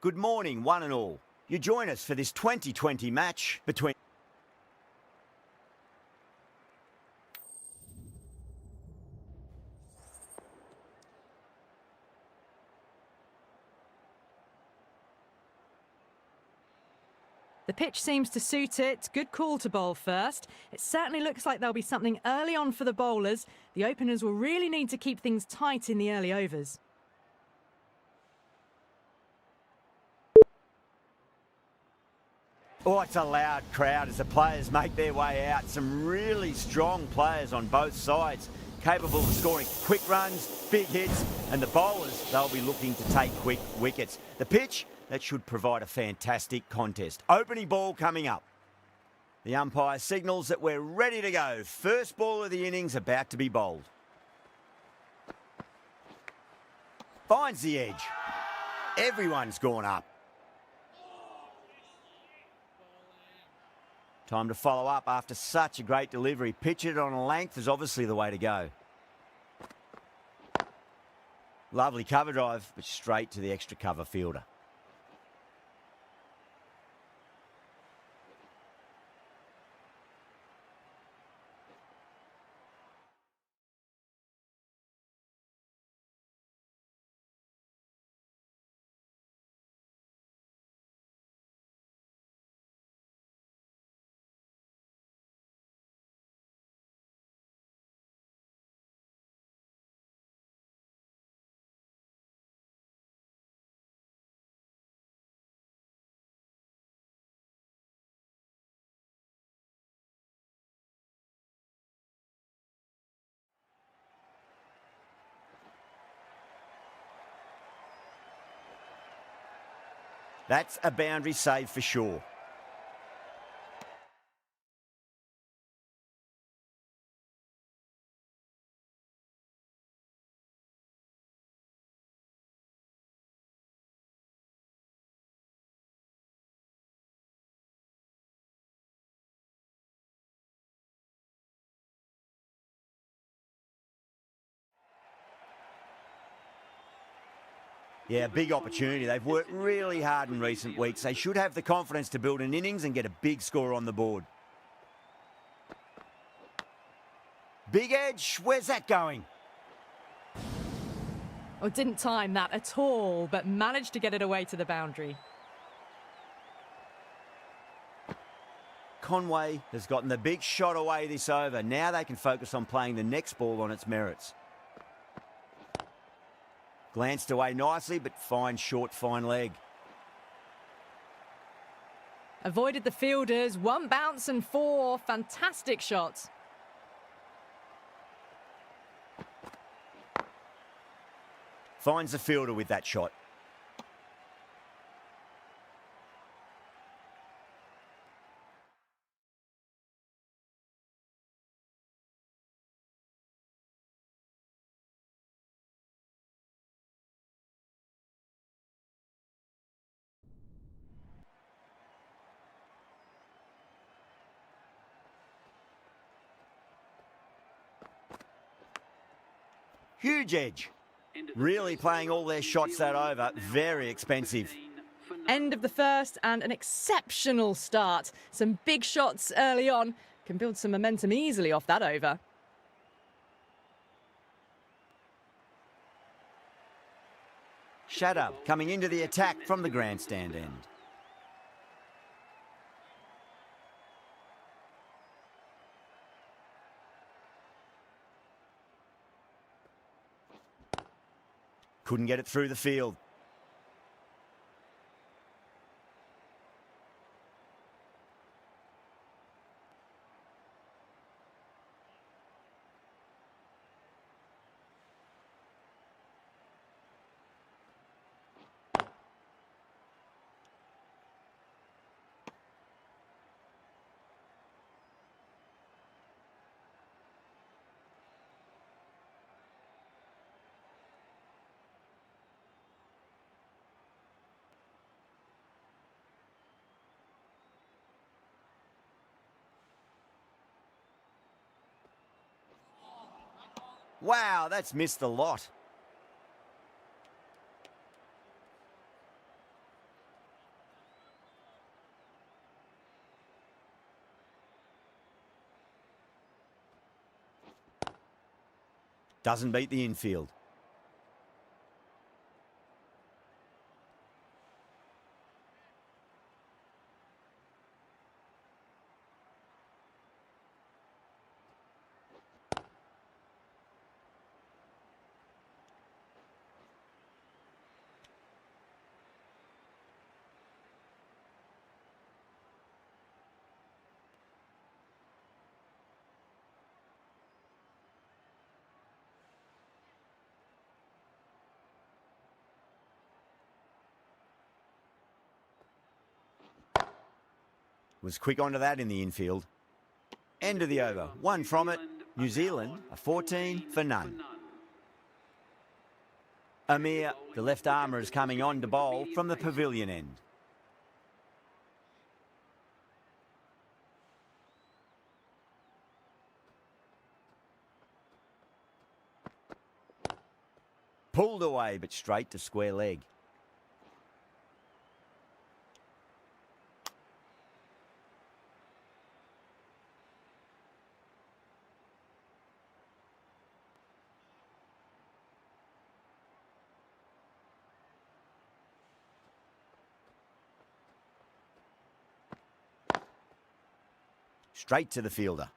Good morning, one and all. You join us for this 2020 match between... The pitch seems to suit it. Good call to bowl first. It certainly looks like there'll be something early on for the bowlers. The openers will really need to keep things tight in the early overs. Oh, it's a loud crowd as the players make their way out. Some really strong players on both sides, capable of scoring quick runs, big hits, and the bowlers, they'll be looking to take quick wickets. The pitch, that should provide a fantastic contest. Opening ball coming up. The umpire signals that we're ready to go. First ball of the innings about to be bowled. Finds the edge. Everyone's gone up. Time to follow up after such a great delivery. Pitch it on a length is obviously the way to go. Lovely cover drive, but straight to the extra cover fielder. That's a boundary save for sure. Yeah, big opportunity. They've worked really hard in recent weeks. They should have the confidence to build an innings and get a big score on the board. Big edge, where's that going? Oh, didn't time that at all, but managed to get it away to the boundary. Conway has gotten the big shot away this over. Now they can focus on playing the next ball on its merits. Glanced away nicely, but fine short, fine leg. Avoided the fielders, one bounce and four. Fantastic shot. Finds the fielder with that shot. Huge edge. Really playing all their shots that over. Very expensive. End of the first and an exceptional start. Some big shots early on. Can build some momentum easily off that over. Shadow coming into the attack from the grandstand end. Couldn't get it through the field. Wow, that's missed a lot. Doesn't beat the infield. Was quick onto that in the infield. End of the over. One from it. New Zealand, a 14 for none. Amir, the left armour, is coming on to bowl from the pavilion end. Pulled away, but straight to square leg. Straight to the fielder.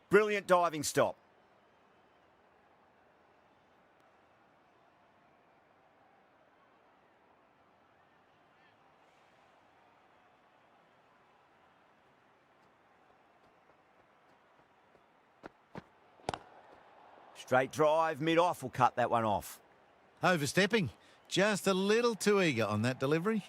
Brilliant diving stop. Straight drive, mid-off will cut that one off. Overstepping. Just a little too eager on that delivery.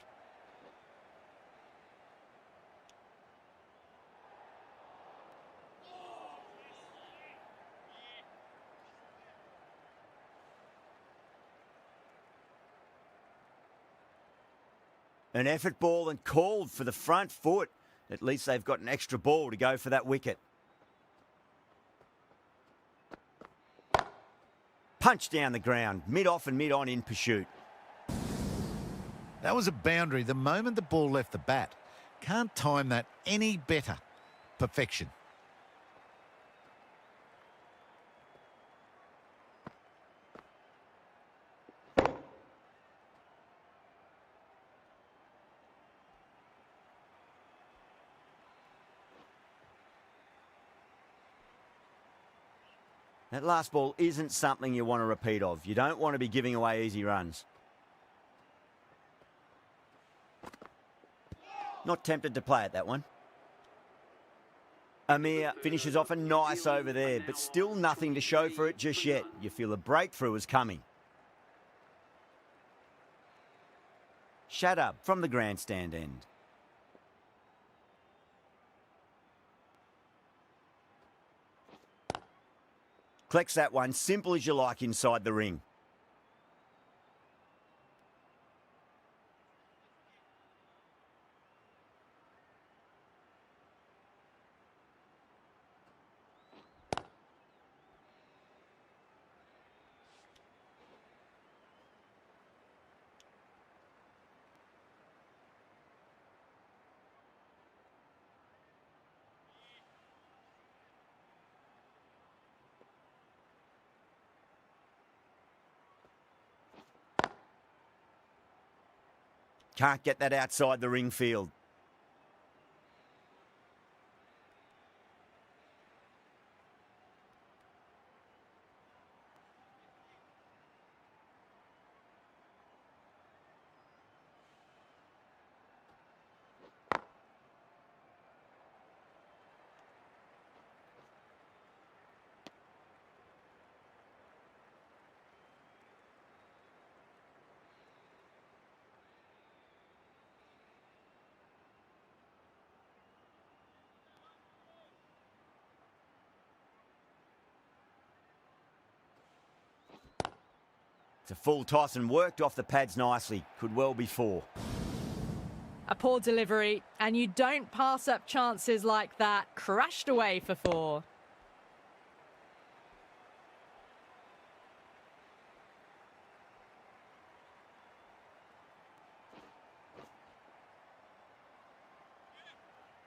An effort ball and called for the front foot. At least they've got an extra ball to go for that wicket. Punch down the ground, mid-off and mid-on in pursuit. That was a boundary the moment the ball left the bat. Can't time that any better. Perfection. That last ball isn't something you want to repeat of. You don't want to be giving away easy runs. Not tempted to play at that one. Amir finishes off a nice over there, but still nothing to show for it just yet. You feel a breakthrough is coming. Shut up from the grandstand end. Collects that one, simple as you like inside the ring. Can't get that outside the ring field. It's a full toss and worked off the pads nicely. Could well be 4. A poor delivery, and you don't pass up chances like that. Crashed away for 4.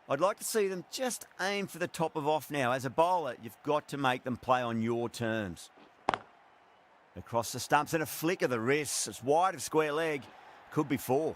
I'd like to see them just aim for the top of off now. As a bowler, you've got to make them play on your terms. Across the stumps and a flick of the wrists. It's wide of square leg. Could be 4.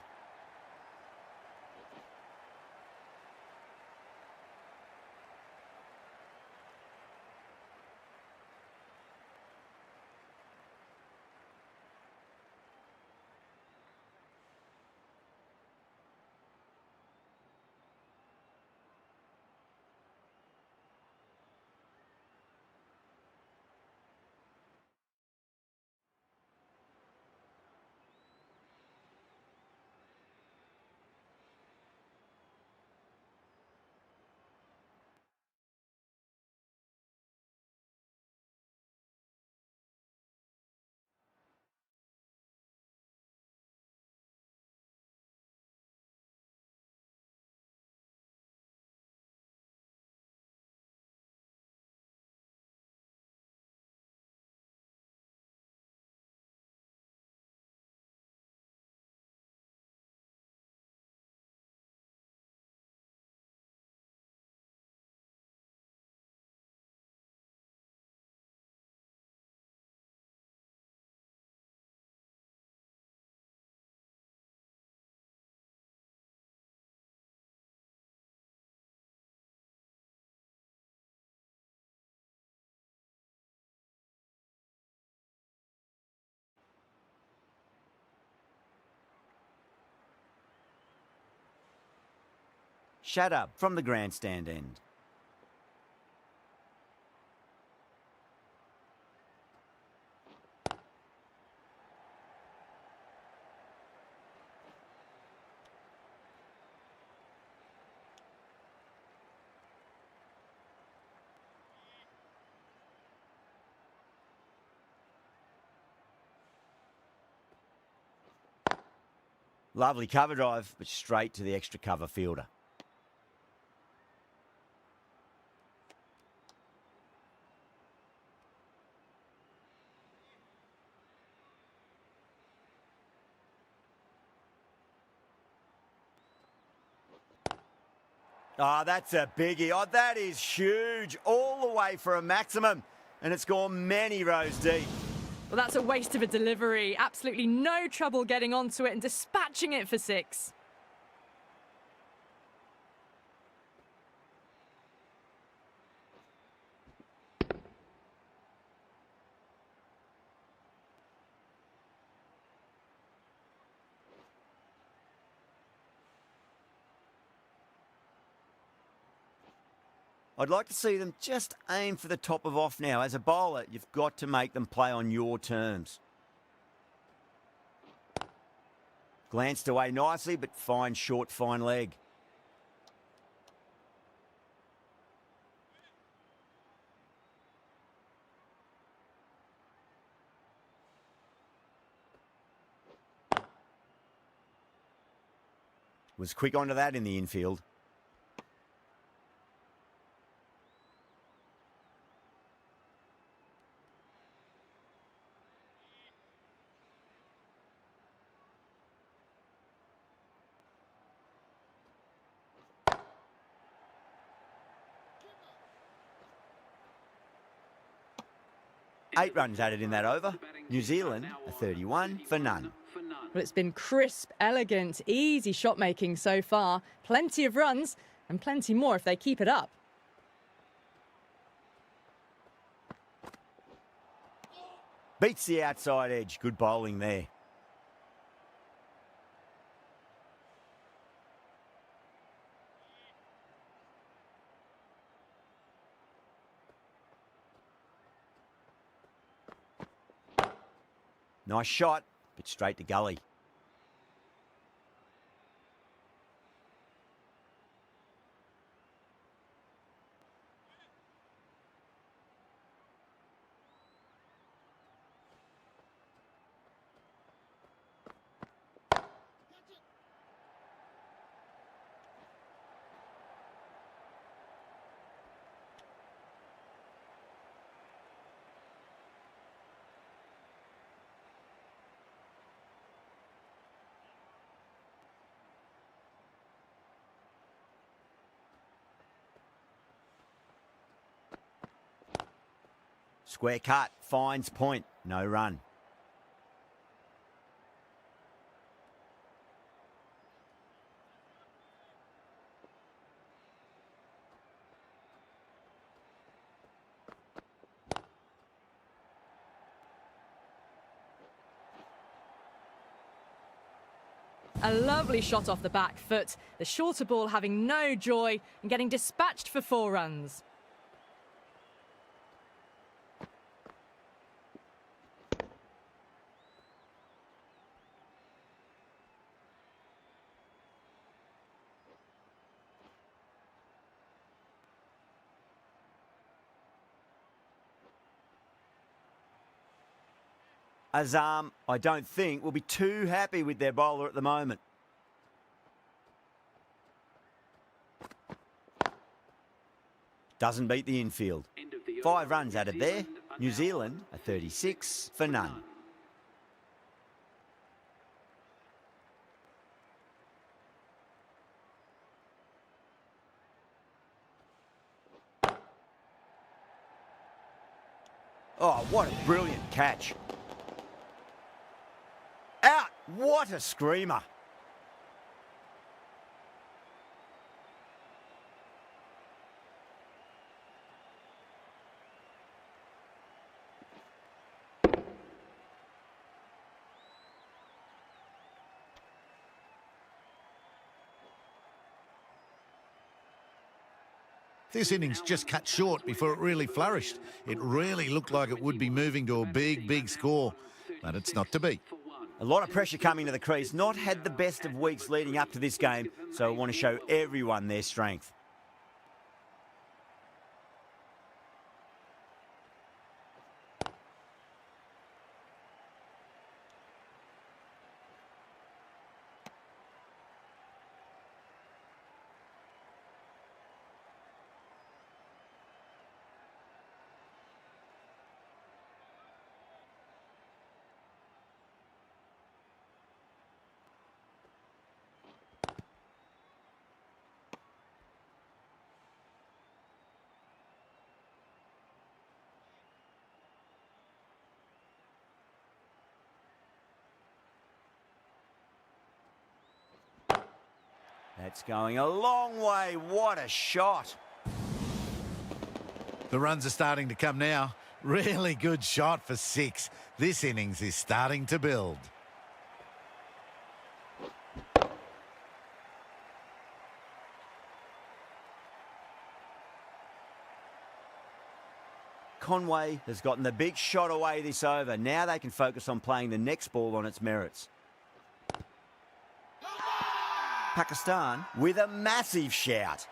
Shut up from the grandstand end. Lovely cover drive, but straight to the extra cover fielder. Oh, that's a biggie. Oh, that is huge. All the way for a maximum. And it's gone many rows deep. Well, that's a waste of a delivery. Absolutely no trouble getting onto it and dispatching it for 6. I'd like to see them just aim for the top of off now. As a bowler, you've got to make them play on your terms. Glanced away nicely, but fine short, fine leg. Was quick onto that in the infield. Eight runs added in that over. New Zealand, a 31 for none. Well, it's been crisp, elegant, easy shot making so far. Plenty of runs and plenty more if they keep it up. Beats the outside edge. Good bowling there. Nice shot, but straight to gully. Square cut, finds point, no run. A lovely shot off the back foot. The shorter ball having no joy and getting dispatched for 4 runs. Azam, I don't think, will be too happy with their bowler at the moment. Doesn't beat the infield. 5 runs out of there. New Zealand are 36 for none. Oh, what a brilliant catch. Out! What a screamer. This innings just cut short before it really flourished. It really looked like it would be moving to a big, big score, but it's not to be. A lot of pressure coming to the crease. Not had the best of weeks leading up to this game, so I want to show everyone their strength. That's going a long way. What a shot. The runs are starting to come now. Really good shot for 6. This innings is starting to build. Conway has gotten the big shot away this over. Now they can focus on playing the next ball on its merits. Pakistan with a massive shout.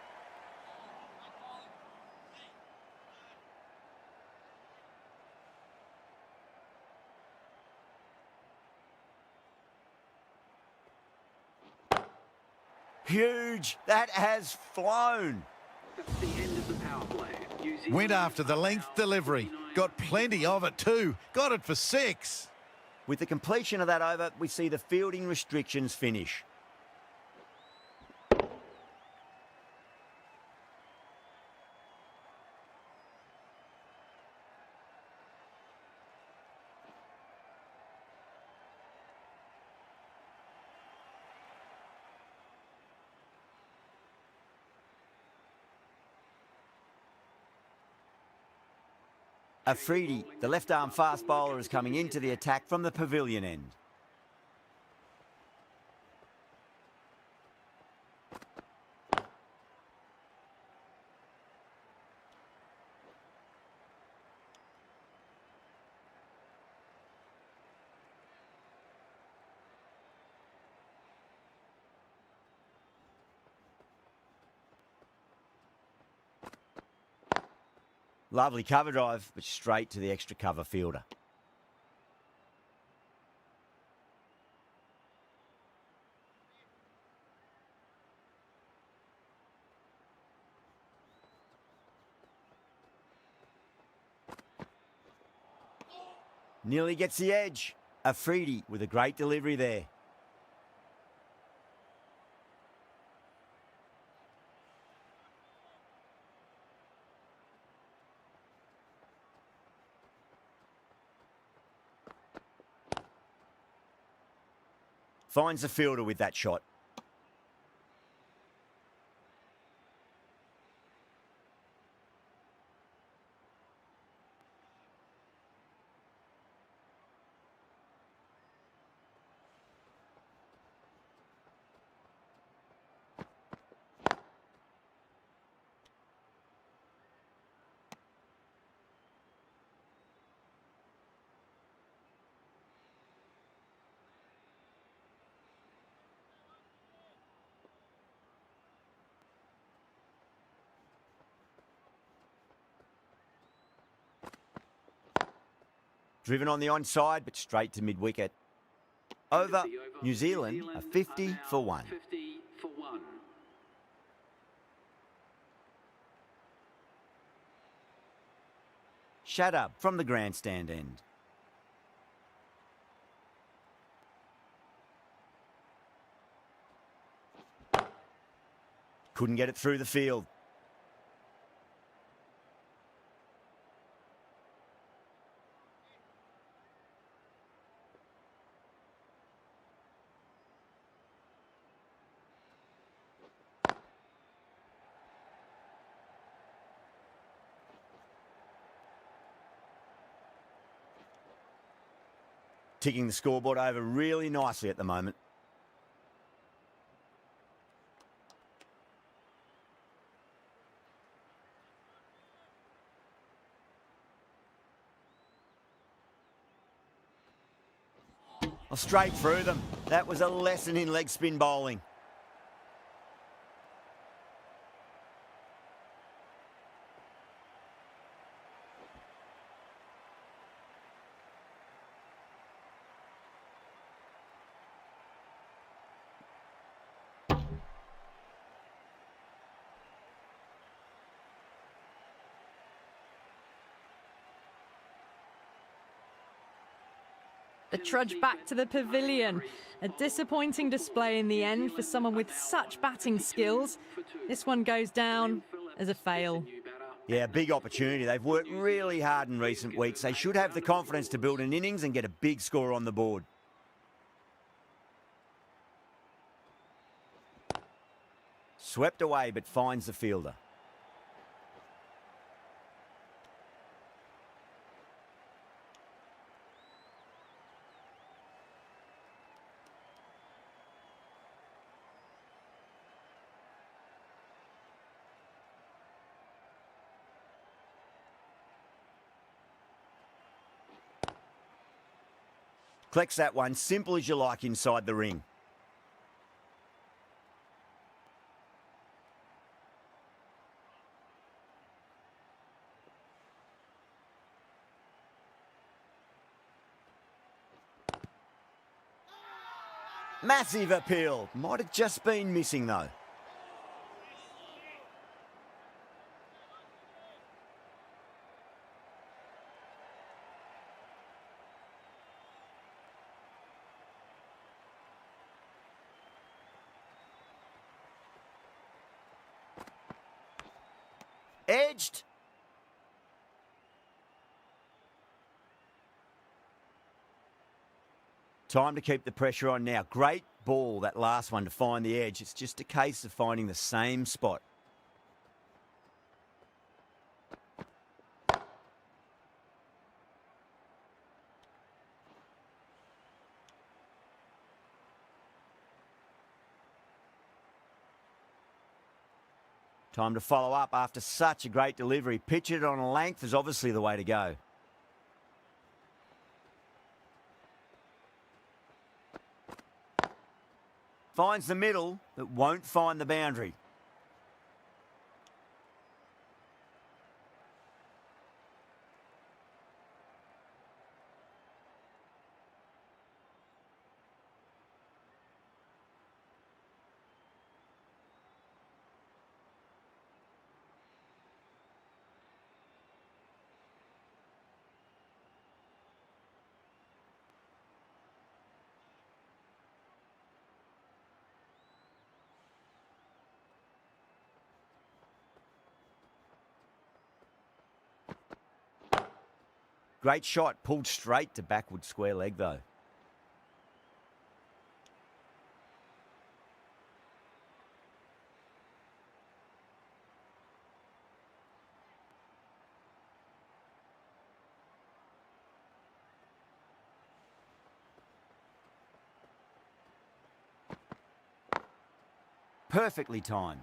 Huge. That has flown. That's the end of the power play. Went after the length delivery. Got plenty of it too. Got it for 6. With the completion of that over, we see the fielding restrictions finish. Afridi, the left-arm fast bowler, is coming into the attack from the pavilion end. Lovely cover drive, but straight to the extra cover fielder. Nearly gets the edge. Afridi with a great delivery there. Finds the fielder with that shot. Driven on the onside, but straight to mid-wicket. Over, New Zealand, a 50 for 1. 50 for 1. Shut up from the grandstand end. Couldn't get it through the field. Ticking the scoreboard over really nicely at the moment. Oh, straight through them. That was a lesson in leg spin bowling. The trudge back to the pavilion. A disappointing display in the end for someone with such batting skills. This one goes down as a fail. Yeah, big opportunity. They've worked really hard in recent weeks. They should have the confidence to build an innings and get a big score on the board. Swept away, but finds the fielder. Collects that one, simple as you like, inside the ring. Massive appeal. Might have just been missing though. Edged. Time to keep the pressure on now. Great ball, that last one, to find the edge. It's just a case of finding the same spot. Time to follow up after such a great delivery. Pitch it on a length is obviously the way to go. Finds the middle, but won't find the boundary. Great shot, pulled straight to backward square leg though. Perfectly timed.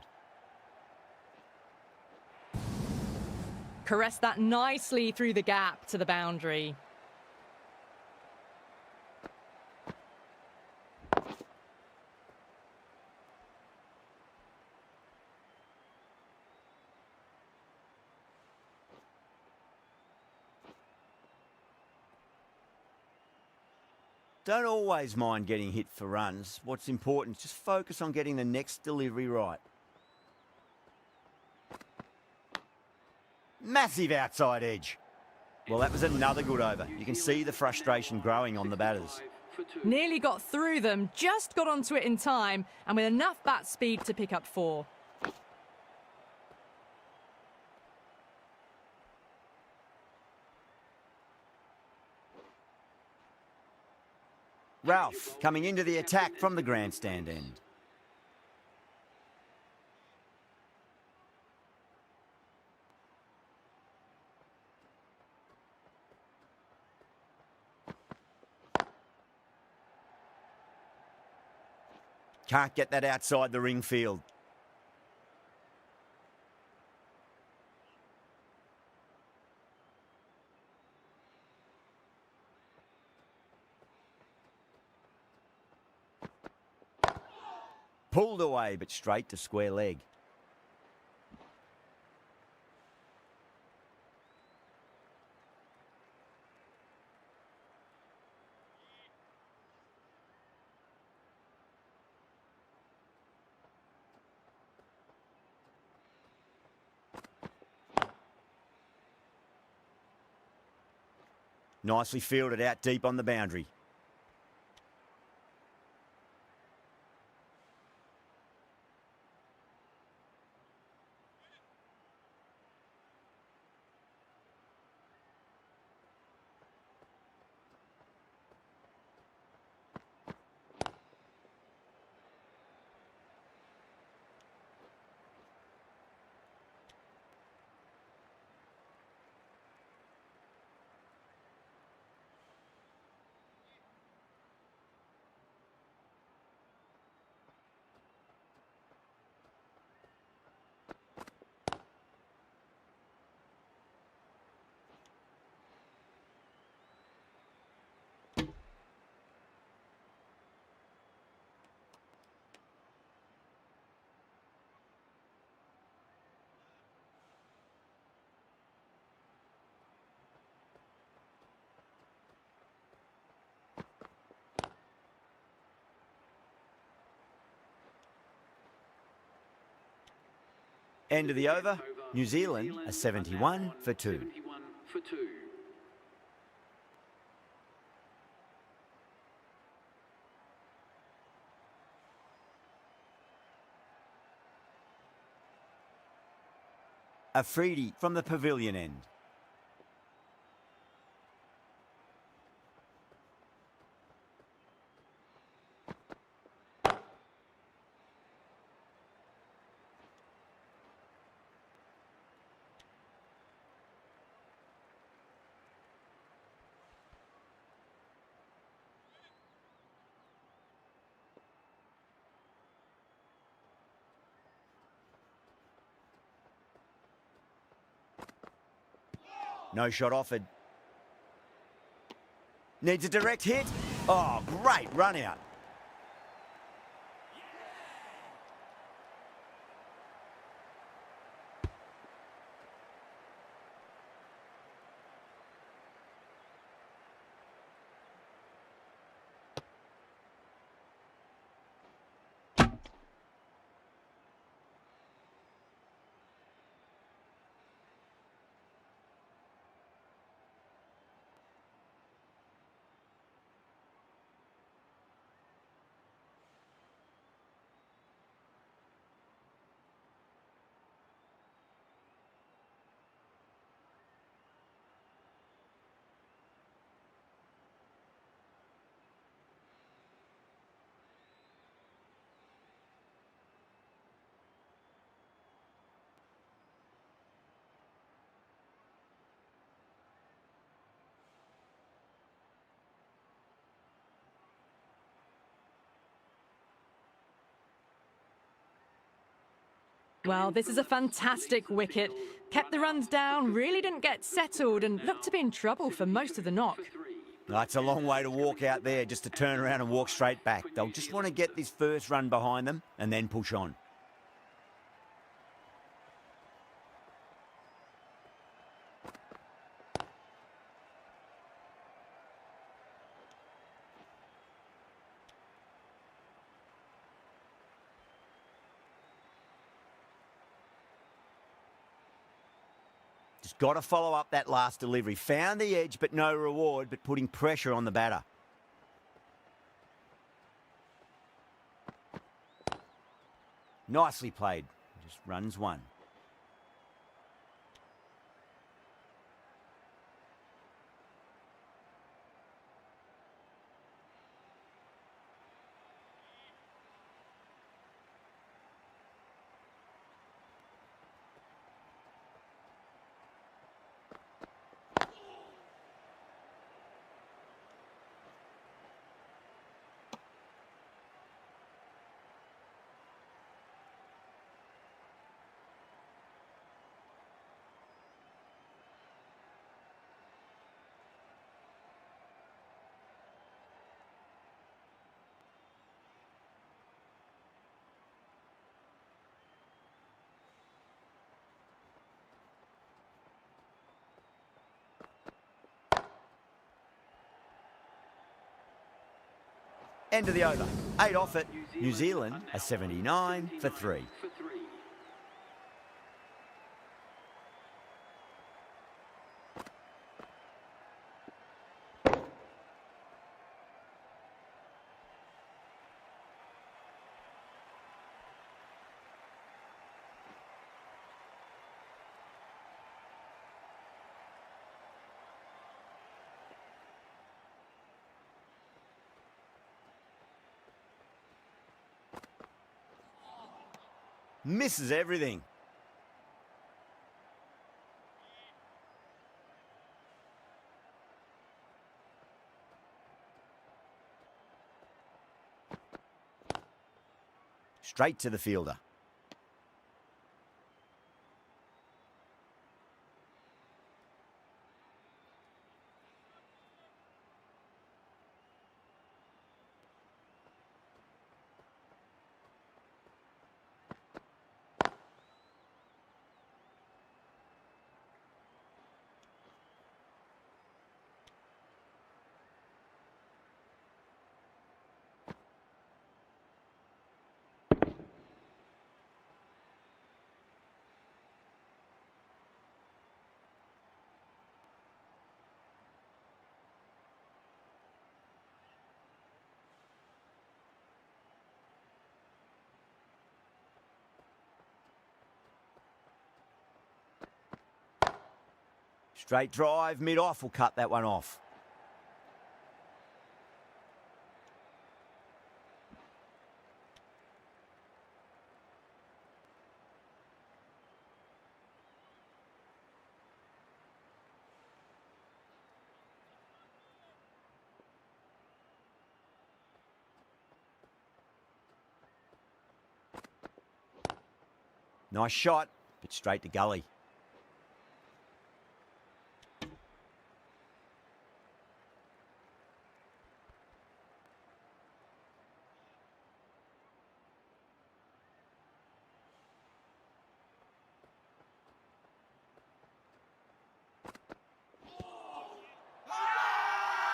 Caressed that nicely through the gap to the boundary. Don't always mind getting hit for runs. What's important is just focus on getting the next delivery right. Massive outside edge. Well, that was another good over. You can see the frustration growing on the batters. Nearly got through them, just got onto it in time, and with enough bat speed to pick up 4. Ralph coming into the attack from the grandstand end. Can't get that outside the ring field. Pulled away, but straight to square leg. Nicely fielded out deep on the boundary. End of the over. New Zealand a 71 for 2. 71 for 2. Afridi from the pavilion end. No shot offered. Needs a direct hit. Oh, great run out. Well, this is a fantastic wicket. Kept the runs down, really didn't get settled and looked to be in trouble for most of the knock. That's a long way to walk out there just to turn around and walk straight back. They'll just want to get this first run behind them and then push on. Just got to follow up that last delivery. Found the edge, but no reward, but putting pressure on the batter. Nicely played. Just runs one. End of the over. 8 off it. New Zealand a 79 for 3. Misses everything. Straight to the fielder. Straight drive, mid-off will cut that one off. Nice shot, but straight to gully.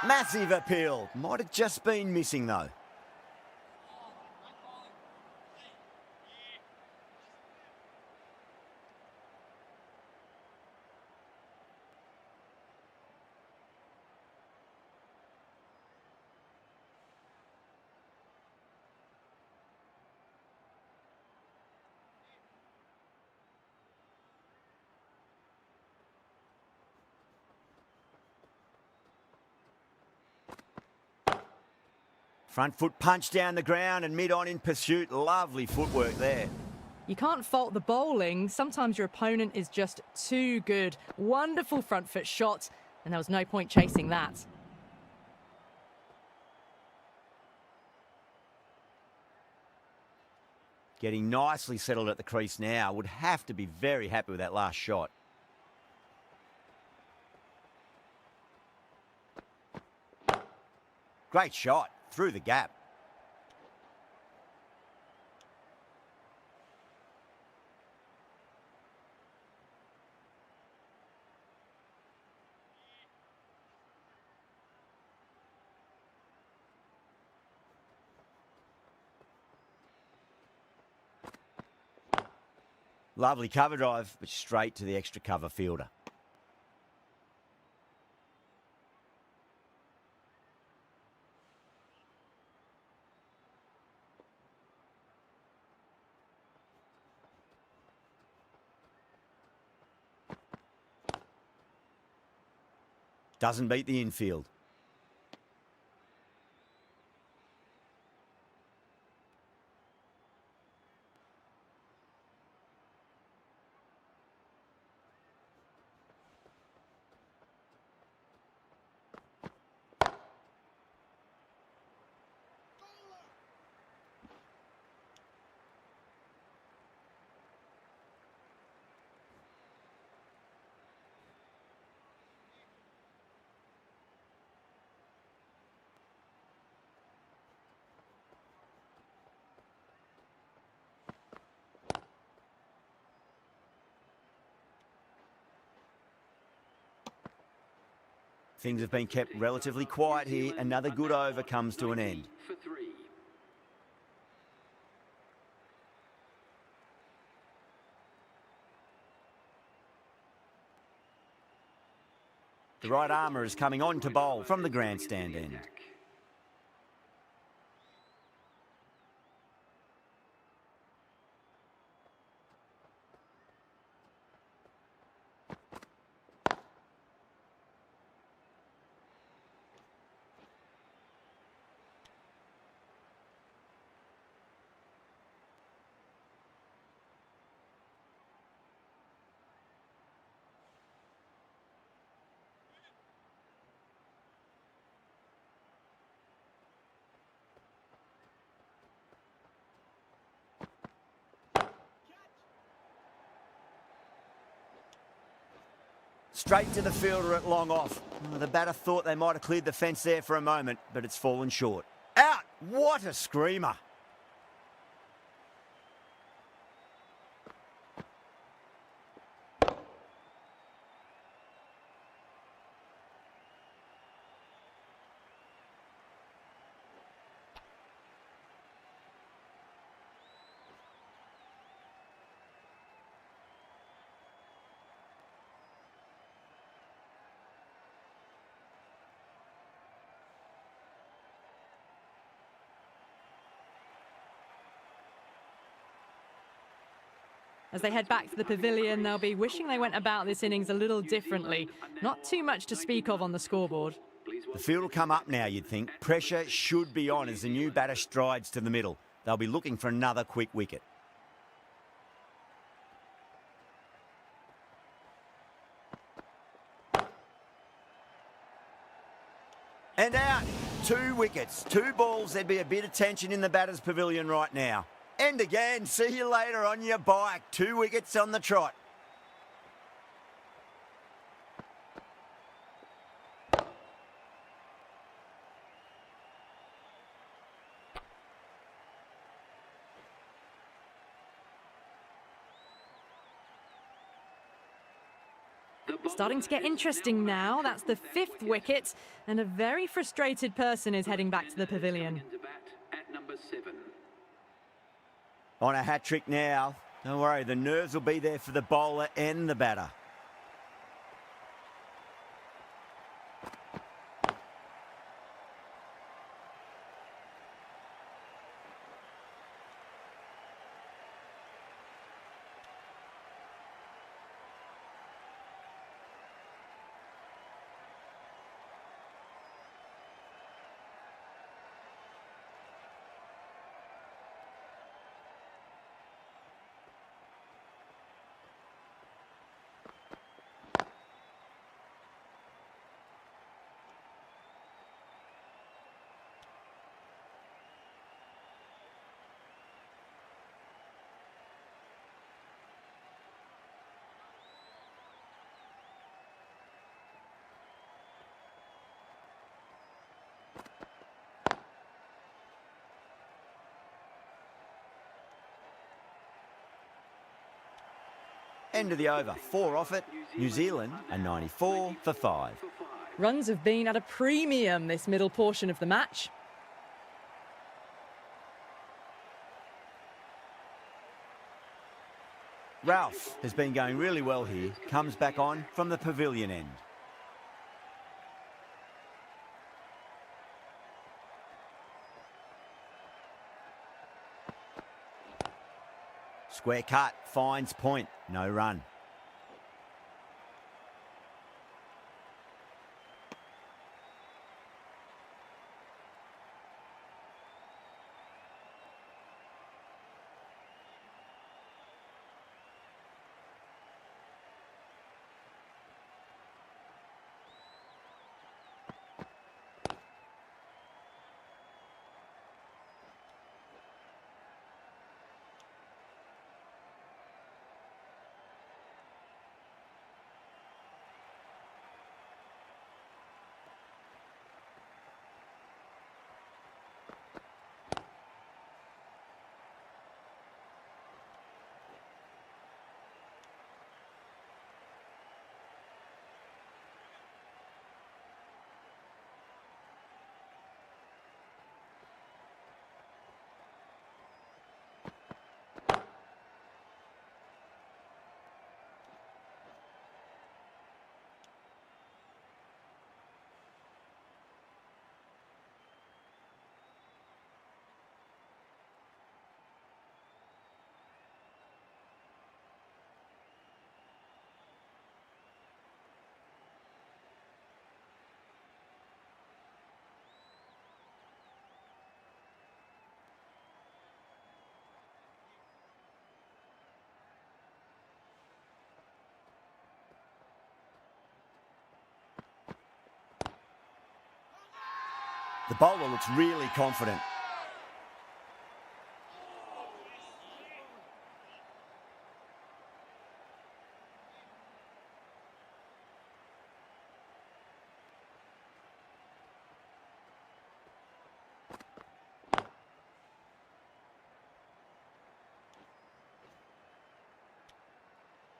Massive appeal. Might have just been missing though. Front foot punch down the ground and mid-on in pursuit. Lovely footwork there. You can't fault the bowling. Sometimes your opponent is just too good. Wonderful front foot shot, and there was no point chasing that. Getting nicely settled at the crease now. Would have to be very happy with that last shot. Great shot. Through the gap. Lovely cover drive, but straight to the extra cover fielder. Doesn't beat the infield. Things have been kept relatively quiet here. Another good over comes to an end. For 3. The right armour is coming on to bowl from the grandstand end. Straight to the fielder at long off. The batter thought they might have cleared the fence there for a moment, but it's fallen short. Out! What a screamer! As they head back to the pavilion, they'll be wishing they went about this innings a little differently. Not too much to speak of on the scoreboard. The field will come up now, you'd think. Pressure should be on as the new batter strides to the middle. They'll be looking for another quick wicket. And out. 2 wickets. 2 balls. There'd be a bit of tension in the batter's pavilion right now. And again, see you later on your bike. 2 wickets on the trot. Starting to get interesting now. That's the 5th wicket, and a very frustrated person is heading back to the pavilion. At number 7. On a hat-trick now. Don't worry, the nerves will be there for the bowler and the batter. End of the over, 4 off it. New Zealand a 94 for 5. Runs have been at a premium this middle portion of the match. Ralph has been going really well here. Comes back on from the pavilion end. Square cut, finds point, no run. The bowler looks really confident.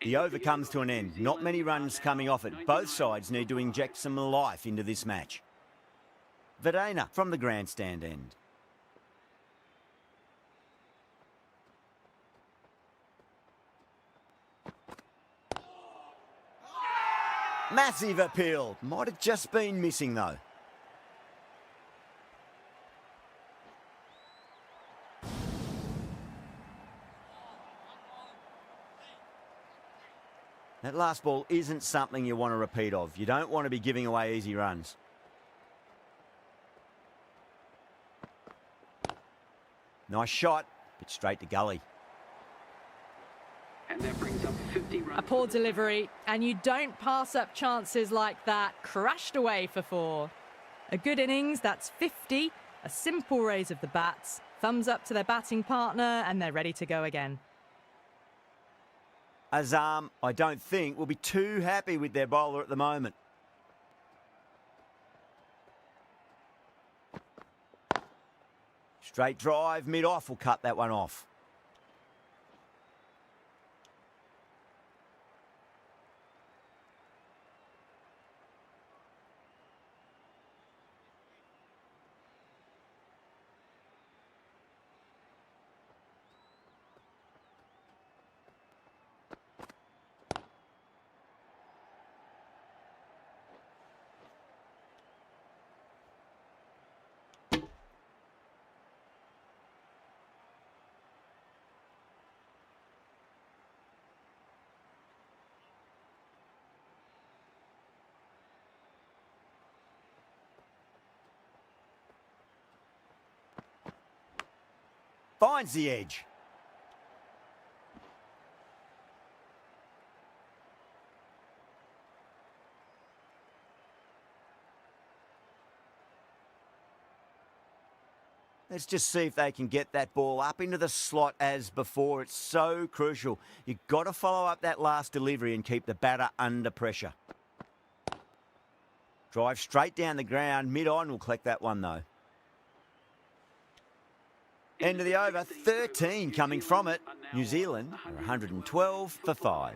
The over comes to an end. Not many runs coming off it. Both sides need to inject some life into this match. Vedena from the grandstand end. Massive appeal. Might have just been missing though. That last ball isn't something you want to repeat of. You don't want to be giving away easy runs. Nice shot, but straight to gully. And that brings up 50 runs. A poor delivery, and you don't pass up chances like that. Crashed away for 4. A good innings, that's 50. A simple raise of the bats. Thumbs up to their batting partner, and they're ready to go again. Azam, I don't think, will be too happy with their bowler at the moment. Straight drive, mid-off will cut that one off. Finds the edge. Let's just see if they can get that ball up into the slot as before. It's so crucial. You've got to follow up that last delivery and keep the batter under pressure. Drive straight down the ground. Mid-on will collect that one though. End of the over, 13 coming from it. New Zealand are 112 for 5.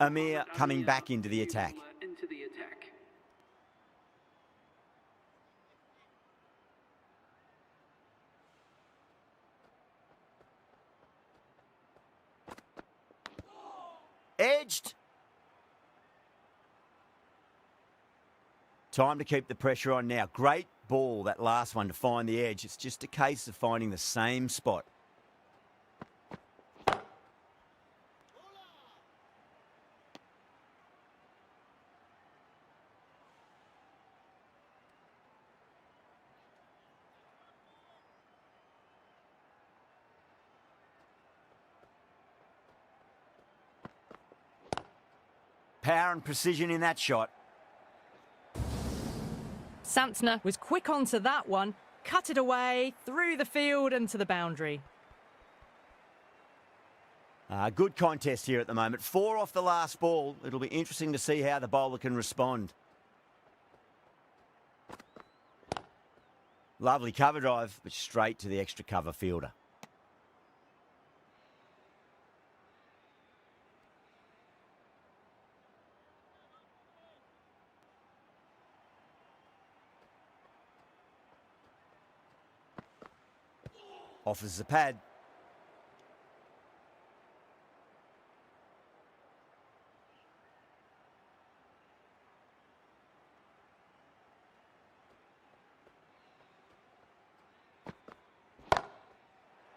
Amir coming back into the attack. Into the attack. Edged. Time to keep the pressure on now. Great ball, that last one, to find the edge. It's just a case of finding the same spot. Power and precision in that shot. Santner was quick onto that one, cut it away, through the field and to the boundary. Good contest here at the moment. 4 off the last ball. It'll be interesting to see how the bowler can respond. Lovely cover drive, but straight to the extra cover fielder. Offers the pad.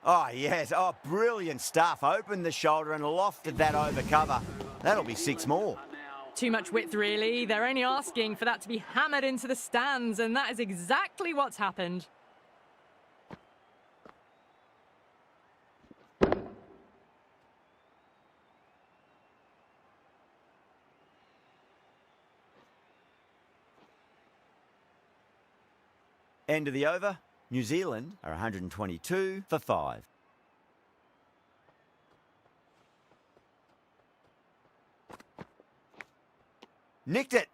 Oh, yes. Oh, brilliant stuff. Opened the shoulder and lofted that over cover. That'll be 6 more. Too much width, really. They're only asking for that to be hammered into the stands, and that is exactly what's happened. End of the over. New Zealand are 122 for 5. Nicked it.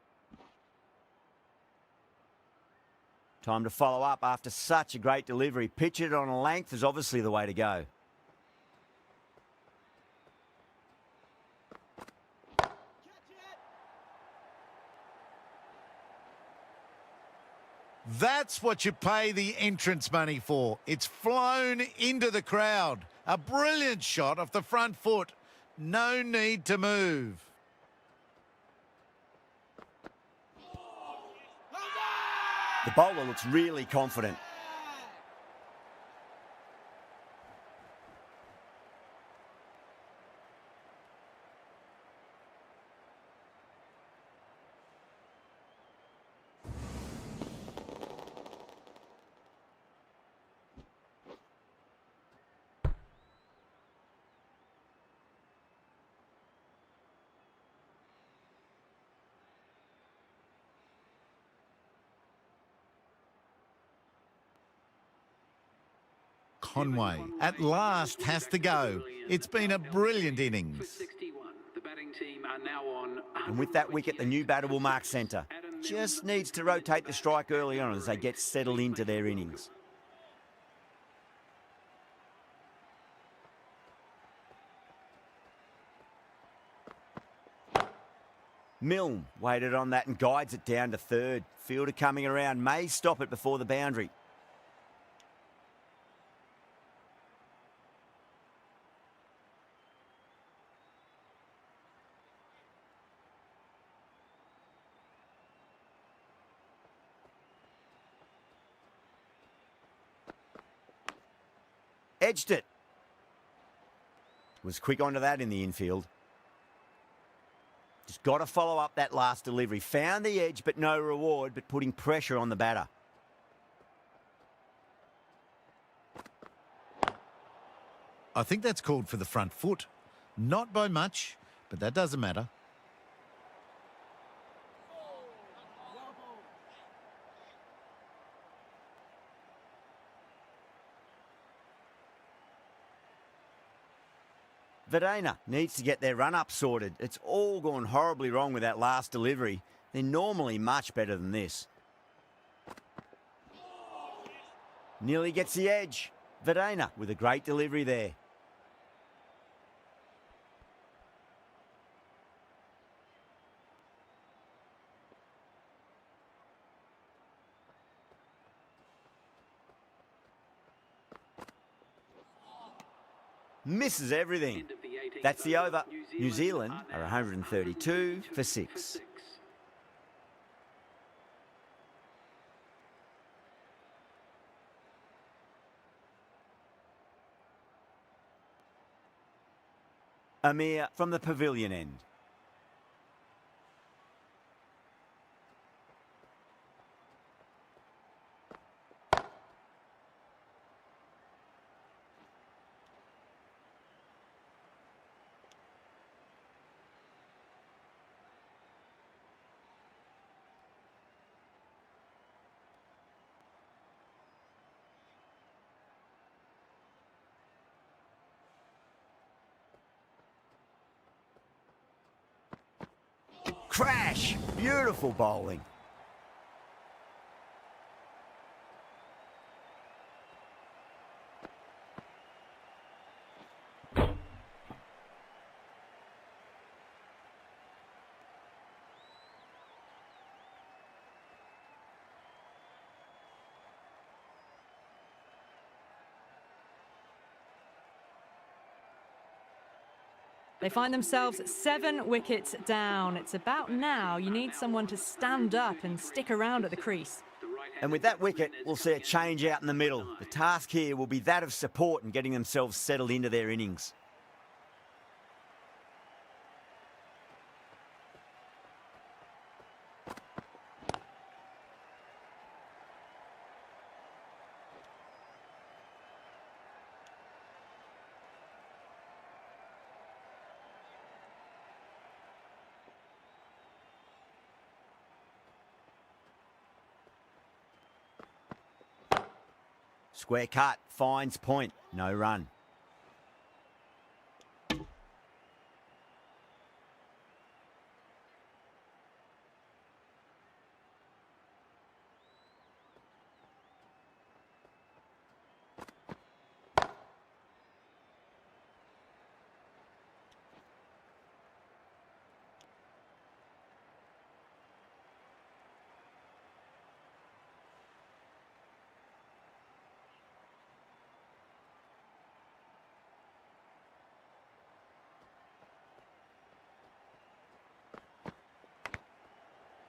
Time to follow up after such a great delivery. Pitch it on a length is obviously the way to go. That's what you pay the entrance money for. It's flown into the crowd. A brilliant shot off the front foot. No need to move. The bowler looks really confident. Conway at last has to go. It's been a brilliant innings. 61. The batting team are now on. And with that wicket, the new batter will mark centre. Just needs to rotate the strike early on as they get settled into their innings. Milne waited on that and guides it down to third. Fielder coming around, may stop it before the boundary. Edged it. Was quick onto that in the infield. Just got to follow up that last delivery. Found the edge, but no reward, but putting pressure on the batter. I think that's called for the front foot. Not by much, but that doesn't matter. Vedena needs to get their run-up sorted. It's all gone horribly wrong with that last delivery. They're normally much better than this. Nearly gets the edge. Vedena with a great delivery there. misses everything. End of the 18th That's the over. New New Zealand Zealand are now 132 for 6. Amir from the pavilion end. Crash! Beautiful bowling. They find themselves 7 wickets down. It's about now you need someone to stand up and stick around at the crease. And with that wicket, we'll see a change out in the middle. The task here will be that of support and getting themselves settled into their innings. Square cut, finds point, no run.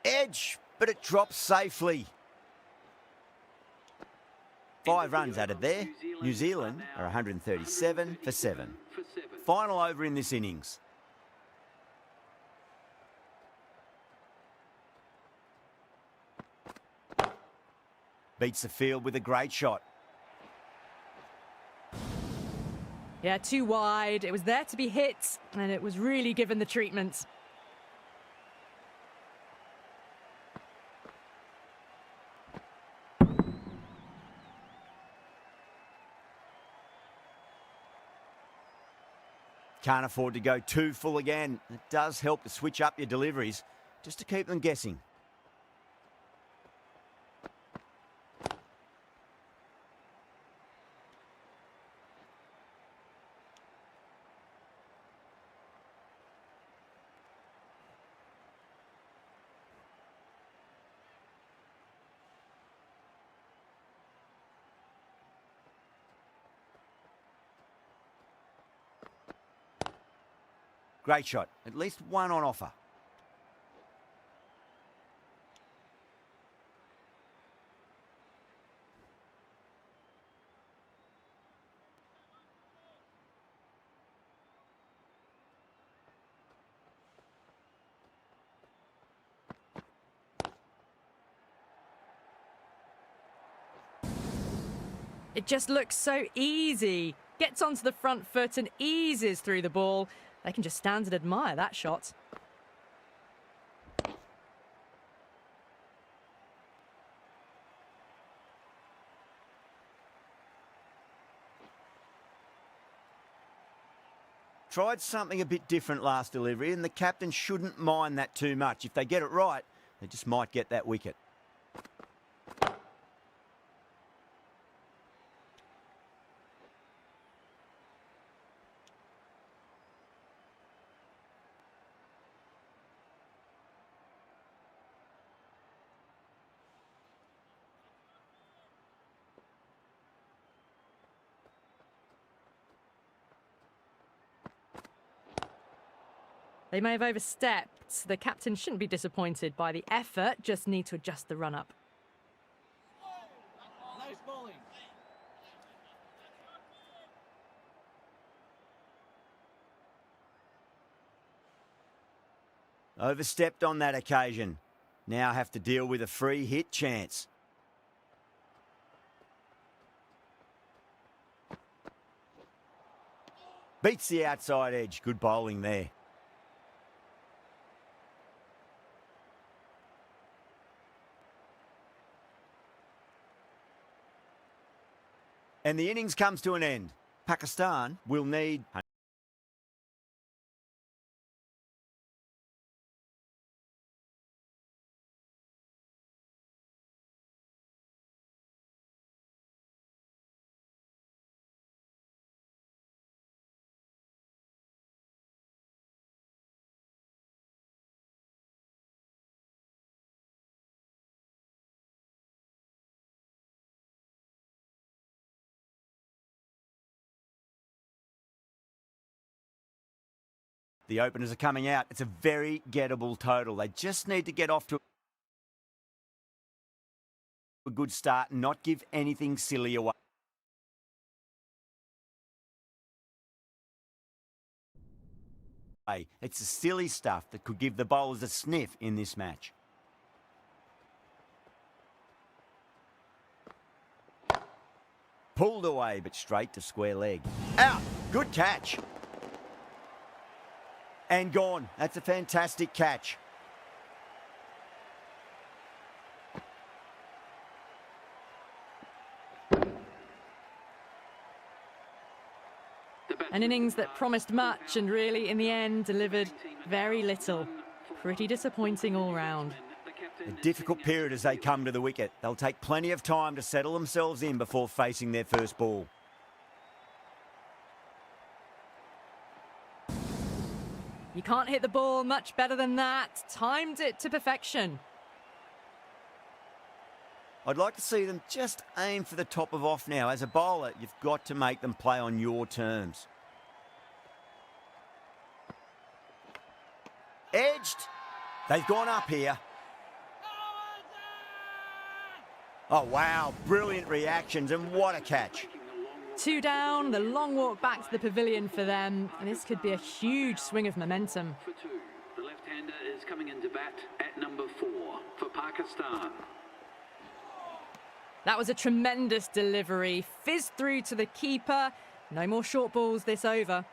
Edge, but it drops safely. 5 runs added there. New Zealand are 137 for 7. Final over in this innings. Beats the field with a great shot. Yeah, too wide. It was there to be hit, and it was really given the treatment. Can't afford to go too full again. It does help to switch up your deliveries, just to keep them guessing. Great shot. At least one on offer. It just looks so easy. Gets onto the front foot and eases through the ball. They can just stand and admire that shot. Tried something a bit different last delivery, and the captain shouldn't mind that too much. If they get it right, they just might get that wicket. They may have overstepped. The captain shouldn't be disappointed by the effort, just need to adjust the run-up. Overstepped on that occasion. Now have to deal with a free hit chance. Beats the outside edge. Good bowling there. And the innings comes to an end. Pakistan will need... The openers are coming out. It's a very gettable total. They just need to get off to a good start and not give anything silly away. It's the silly stuff that could give the bowlers a sniff in this match. Pulled away, but straight to square leg. Out! Good catch. And gone. That's a fantastic catch. An innings that promised much and really, in the end, delivered very little. Pretty disappointing all round. A difficult period as they come to the wicket. They'll take plenty of time to settle themselves in before facing their first ball. You can't hit the ball much better than that. Timed it to perfection. I'd like to see them just aim for the top of off now. As a bowler, you've got to make them play on your terms. Edged. They've gone up here. Oh, wow. Brilliant reactions, and what a catch. 2 down, the long walk back to the pavilion for them, and this could be a huge swing of momentum. For 2. The left-hander is coming into bat at number 4 for Pakistan. That was a tremendous delivery. Fizzed through to the keeper. No more short balls this over.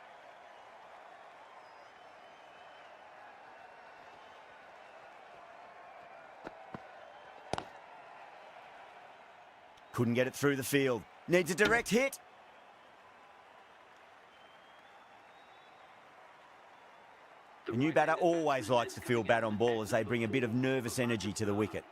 Couldn't get it through the field. Needs a direct hit. The new batter always likes to feel bat on ball as they bring a bit of nervous energy to the wicket.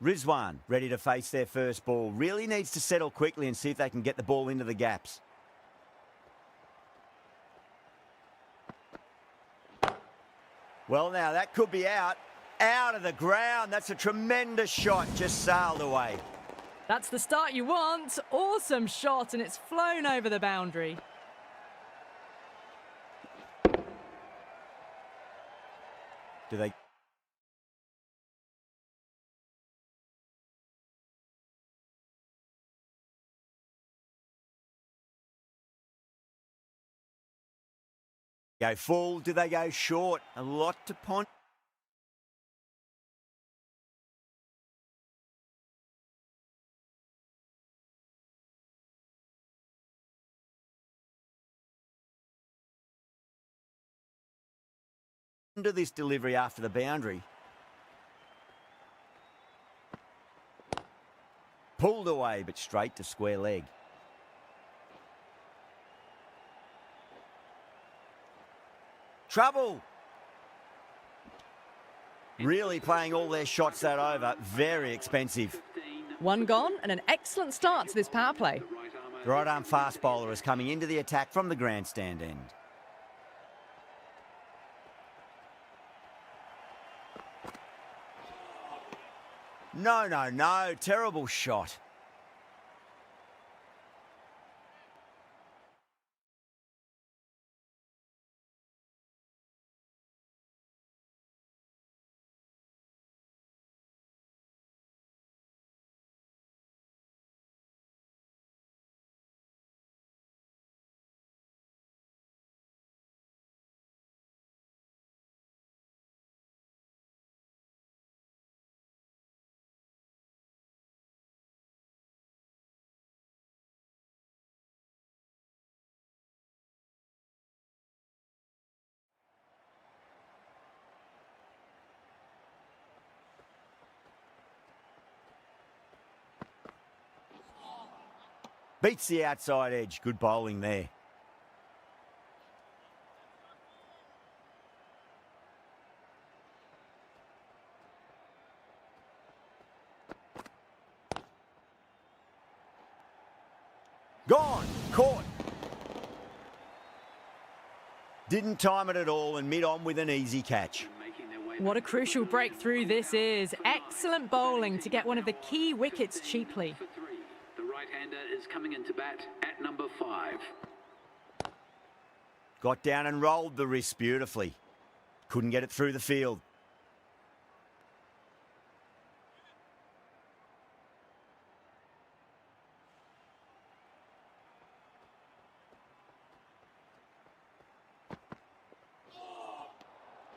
Rizwan ready to face their first ball. Really needs to settle quickly and see if they can get the ball into the gaps. Well, now that could be out. Out of the ground. That's a tremendous shot. Just sailed away. That's the start you want. Awesome shot, and it's flown over the boundary. Do they... go full? Do they go short? A lot to ponder. This delivery after the boundary. Pulled away, but straight to square leg. Trouble. Really playing all their shots that over. Very expensive. One gone and an excellent start to this power play. The right arm fast bowler is coming into the attack from the grandstand end. No, no, no. Terrible shot. Beats the outside edge. Good bowling there. Gone. Caught. Didn't time it at all and mid on with an easy catch. What a crucial breakthrough this is. Excellent bowling to get one of the key wickets cheaply. The right-hander is coming into bat at number 5. Got down and rolled the wrist beautifully. Couldn't get it through the field.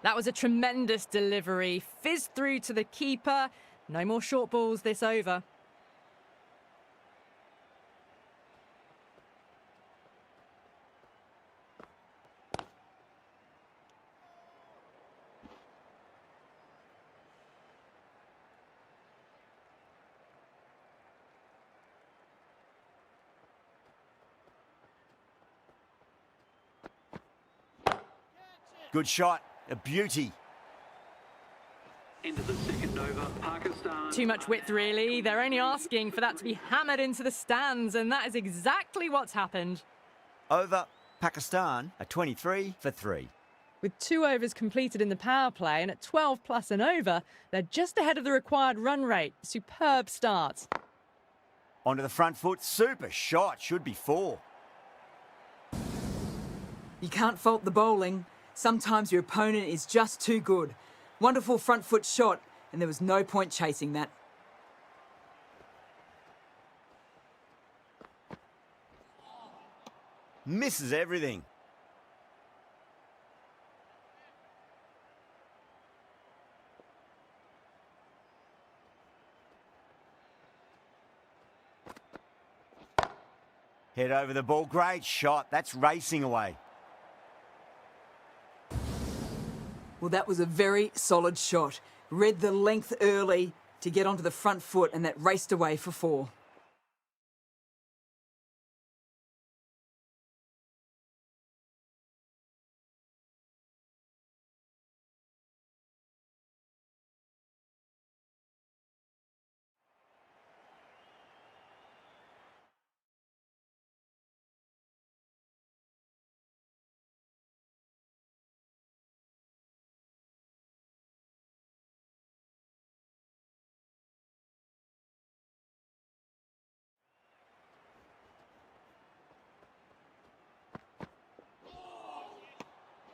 That was a tremendous delivery. Fizzed through to the keeper. No more short balls this over. Good shot. A beauty. Into the second over, Pakistan. Too much width, really. They're only asking for that to be hammered into the stands, and that is exactly what's happened. Over Pakistan, a 23 for 3. With 2 overs completed in the power play and at 12 plus and over, they're just ahead of the required run rate. Superb start. Onto the front foot. Super shot. Should be 4. You can't fault the bowling. Sometimes your opponent is just too good. Wonderful front foot shot, and there was no point chasing that. Misses everything. Head over the ball. Great shot. That's racing away. Well, that was a very solid shot. Read the length early to get onto the front foot, and that raced away for 4.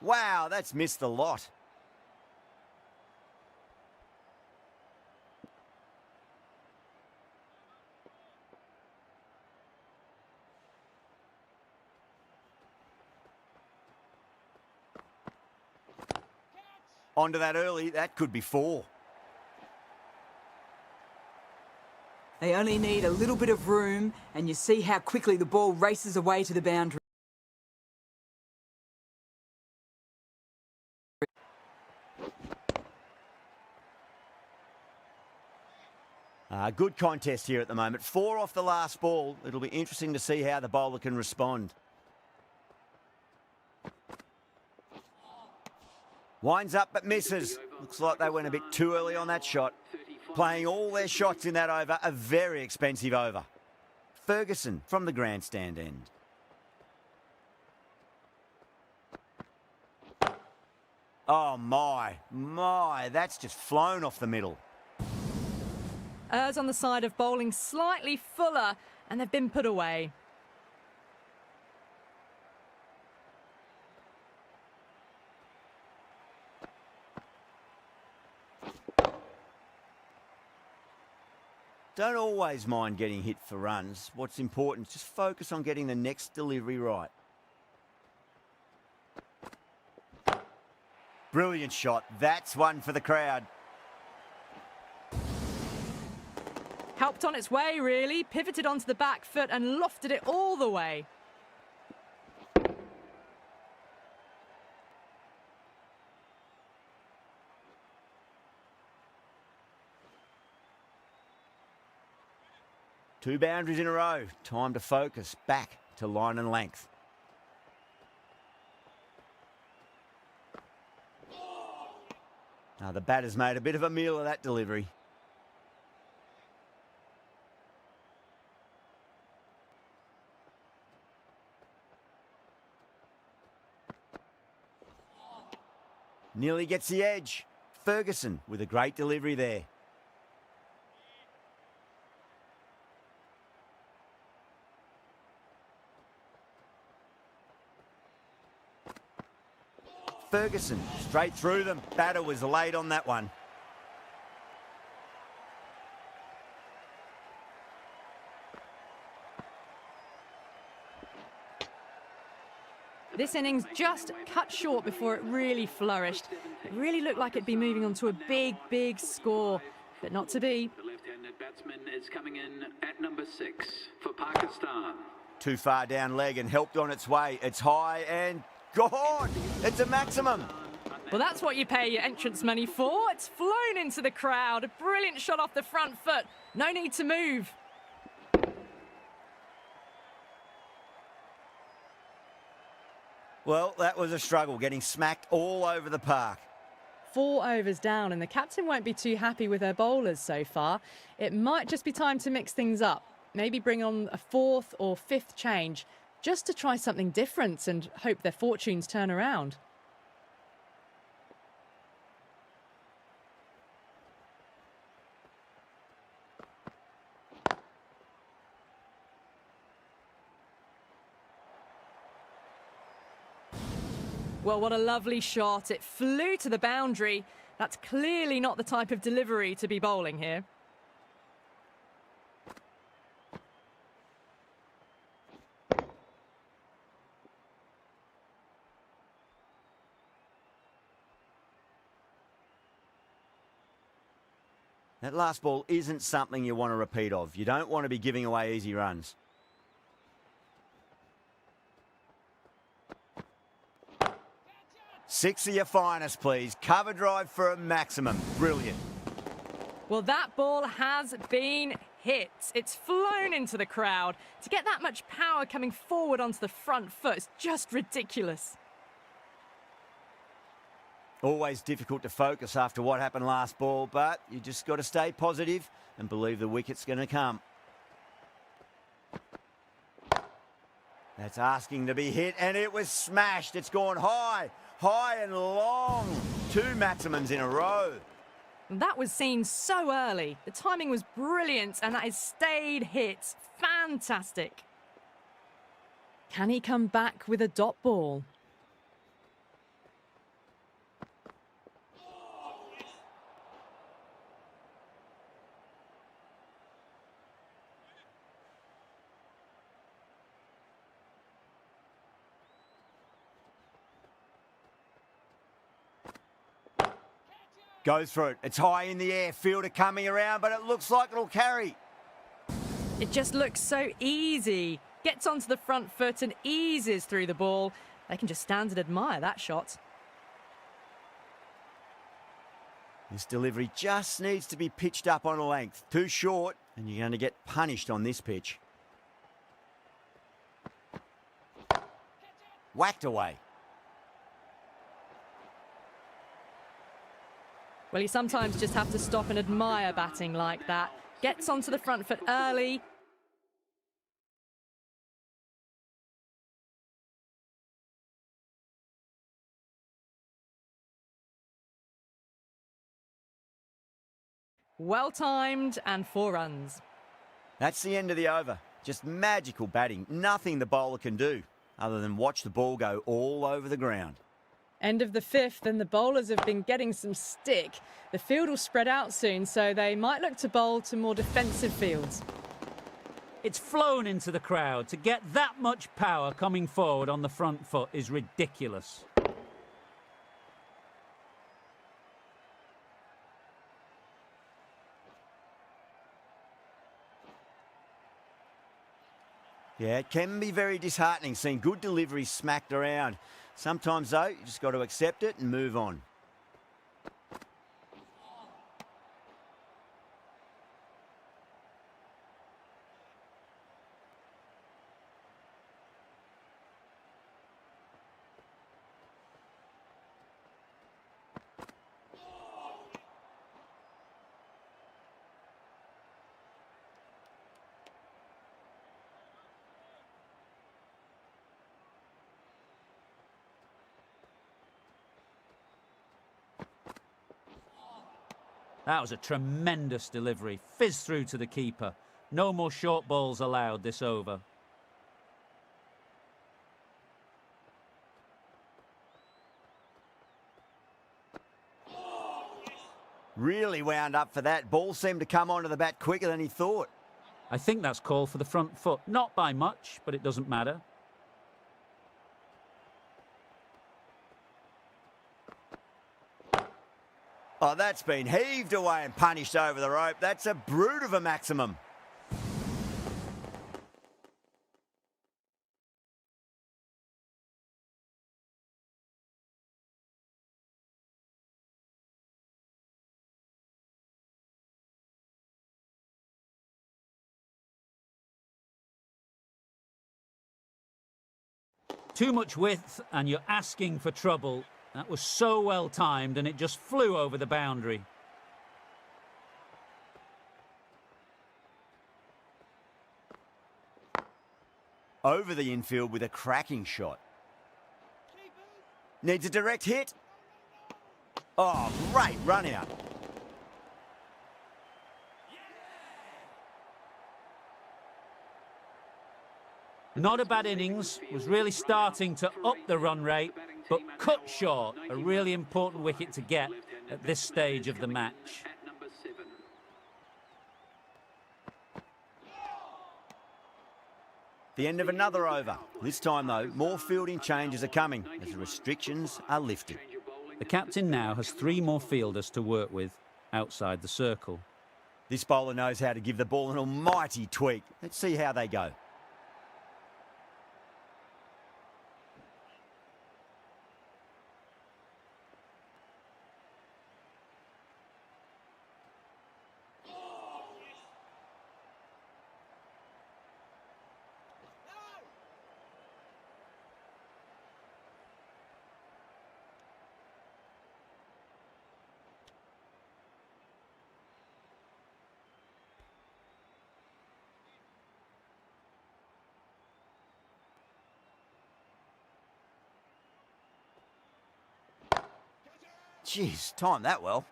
Wow, that's missed the lot. Onto that early, that could be 4. They only need a little bit of room, and you see how quickly the ball races away to the boundary. Good contest here at the moment. 4 off the last ball. It'll be interesting to see how the bowler can respond. Winds up but misses. Looks like they went a bit too early on that shot. Playing all their shots in that over, a very expensive over. Ferguson from the grandstand end. Oh my, that's just flown off the middle. Errs on the side of bowling slightly fuller, and they've been put away. Don't always mind getting hit for runs. What's important is just focus on getting the next delivery right. Brilliant shot. That's one for the crowd. Helped on its way, really. Pivoted onto the back foot and lofted it all the way. Two boundaries in a row. Time to focus. Back to line and length. Now the batter's made a bit of a meal of that delivery. Nearly gets the edge. Ferguson with a great delivery there. Ferguson straight through them. Batter was late on that one. This innings just cut short before it really flourished. It really looked like it'd be moving on to a big, big score, but not to be. The left-handed batsman is coming in at number 6 for Pakistan. Too far down leg and helped on its way. It's high and gone. It's a maximum. Well, that's what you pay your entrance money for. It's flown into the crowd. A brilliant shot off the front foot. No need to move. Well, that was a struggle, getting smacked all over the park. 4 overs down, and the captain won't be too happy with her bowlers so far. It might just be time to mix things up. Maybe bring on a 4th or 5th change, just to try something different and hope their fortunes turn around. Well, what a lovely shot. It flew to the boundary. That's clearly not the type of delivery to be bowling here. That last ball isn't something you want to repeat of. You don't want to be giving away easy runs. Six of your finest, please. Cover drive for a maximum. Brilliant. Well, that ball has been hit. It's flown into the crowd. To get that much power coming forward onto the front foot is just ridiculous. Always difficult to focus after what happened last ball, but you just got to stay positive and believe the wicket's going to come. That's asking to be hit, and it was smashed. It's gone high, high and long. 2 maximums in a row. That was seen so early. The timing was brilliant, and that is stayed hit. Fantastic. Can he come back with a dot ball? Goes for it. It's high in the air. Fielder coming around, but it looks like it'll carry. It just looks so easy. Gets onto the front foot and eases through the ball. They can just stand and admire that shot. This delivery just needs to be pitched up on a length. Too short, and you're going to get punished on this pitch. Whacked away. Well, you sometimes just have to stop and admire batting like that. Gets onto the front foot early. Well timed and 4 runs. That's the end of the over. Just magical batting. Nothing the bowler can do other than watch the ball go all over the ground. End of the 5th, and the bowlers have been getting some stick. The field will spread out soon, so they might look to bowl to more defensive fields. It's flown into the crowd. To get that much power coming forward on the front foot is ridiculous. Yeah, it can be very disheartening seeing good deliveries smacked around. Sometimes, though, you just got to accept it and move on. That was a tremendous delivery. Fizzed through to the keeper. No more short balls allowed this over. Really wound up for that. Ball seemed to come onto the bat quicker than he thought. I think that's called for the front foot. Not by much, but it doesn't matter. Oh, that's been heaved away and punished over the rope. That's a brute of a maximum. Too much width and you're asking for trouble. That was so well timed and it just flew over the boundary. Over the infield with a cracking shot. Needs a direct hit. Oh, great run out. Not a bad innings, was really starting to up the run rate, but cut short, a really important wicket to get at this stage of the match. At number 7. The end of another over. This time, though, more fielding changes are coming as the restrictions are lifted. The captain now has 3 more fielders to work with outside the circle. This bowler knows how to give the ball an almighty tweak. Let's see how they go. Jeez, timed that well.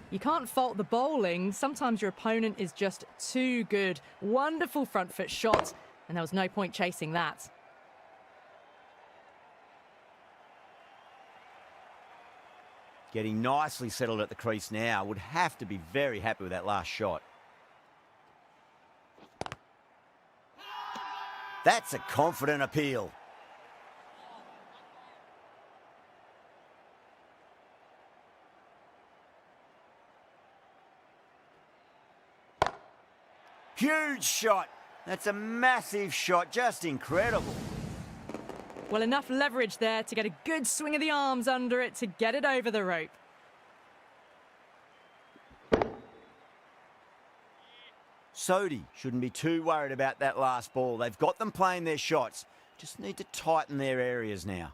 You can't fault the bowling. Sometimes your opponent is just too good. Wonderful front foot shot, and there was no point chasing that. Getting nicely settled at the crease now. Would have to be very happy with that last shot. That's a confident appeal. Huge shot. That's a massive shot, just incredible. Well, enough leverage there to get a good swing of the arms under it to get it over the rope. Sodhi shouldn't be too worried about that last ball. They've got them playing their shots. Just need to tighten their areas now.